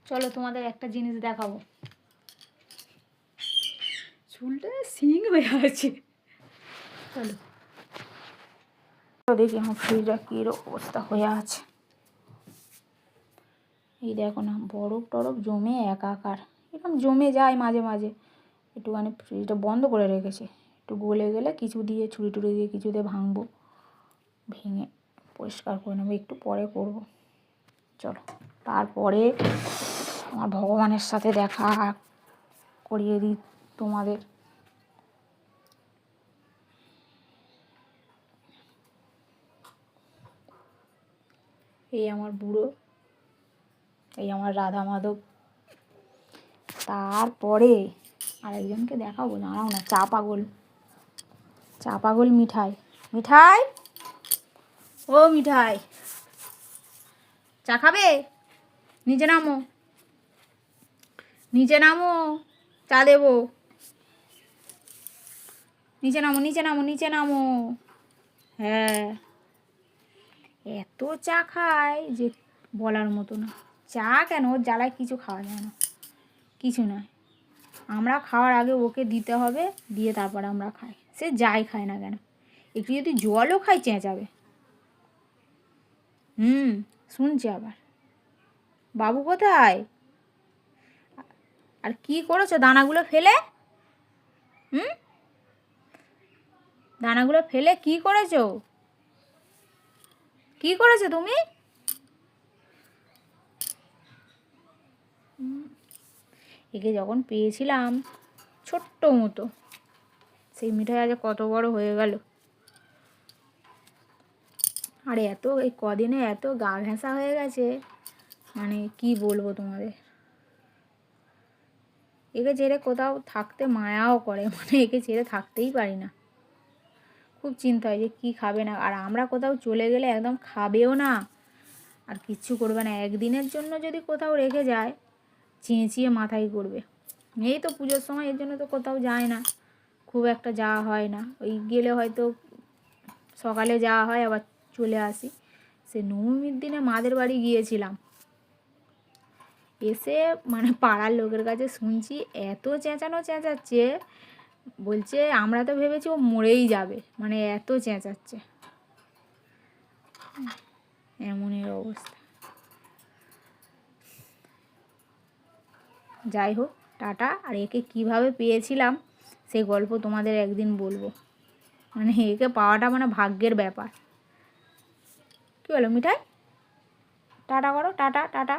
চলো তোমাদের একটা জিনিস দেখাবো। চুলটা সিং হয়ে আছে। চলো দেখি আমার ফ্রিজটা কী অবস্থা হয়ে আছে। এই দেখো না, বরফ টরফ জমে একাকার, এরকম জমে যায় মাঝে মাঝে। একটুখানি ফ্রিজটা বন্ধ করে রেখেছি, একটু গলে গেলে কিছু দিয়ে ছুরি টুরি দিয়ে কিছু দিয়ে ভাঙবো, ভেঙে পরিষ্কার করে নেবো, একটু পরে করব। চলো তারপরে আমার ভগবানের সাথে দেখা করিয়ে দিই তোমাদের। এই আমার বুড়ো, এই আমার রাধা মাধব। তারপরে আরেকজনকে দেখাবো, দাঁড়াও না, চা পাগল, চা পাগল মিঠাই। মিঠাই, ও মিঠাই, চা খাবে? নিচে নামো, নিচে নামো, চা দেবো। নিচে নামো, নিচে নামো, নিচে নামো। হ্যাঁ, এত চা খায় যে বলার মতো না। চা কেন, ওর জ্বালায় কিছু খাওয়া যায় না, কিছু নয়। আমরা খাওয়ার আগে ওকে দিতে হবে, দিয়ে তারপর আমরা খাই। সে যাই খায় না কেন, একটু যদি জলও খাই চেঁচাবে। শুনছি আবার। বাবু কোথায়? আর কি করেছো দানাগুলো ফেলে? দানাগুলো ফেলে কি করেছো? কি করেছো তুমি? একে যখন পেয়েছিলাম ছোট্ট মতো, সেই মিঠাই আজ কত বড় হয়ে গেল। আর এত এই কদিনে এত গা ঘেঁষা হয়ে গেছে, মানে কি বলবো তোমাদের। একে ছেড়ে কোথাও থাকতে মায়াও করে, মানে একে ছেড়ে থাকতেই পারি না। খুব চিন্তা হয় যে কী খাবে না, আর আমরা কোথাও চলে গেলে একদম খাবেও না, আর কিচ্ছু করবে না। একদিনের জন্য যদি কোথাও রেখে যায়, চেঁচিয়ে মাথায় করবে। এই তো পুজোর সময়, এর জন্য তো কোথাও যায় না, খুব একটা যাওয়া হয় না। ওই গেলে হয়তো সকালে যাওয়া হয়, আবার চলে আসি। সে নবমীর দিনে মাদের বাড়ি গিয়েছিলাম, এসে মানে পাড়ার লোকের কাছে শুনছি এত চেঁচানো চেঁচাচ্ছে, বলছে আমরা তো ভেবেছি ও মরেই যাবে, মানে এত চেঁচাচ্ছে। এমনই অবস্থা। যাই হোক, টাটা। আর একে কিভাবে পেয়েছিলাম সেই গল্প তোমাদের একদিন বলবো। মানে একে পাওয়াটা মানে ভাগ্যের ব্যাপার। কী বলো মিঠাই? টাটা করো, টাটা টাটা।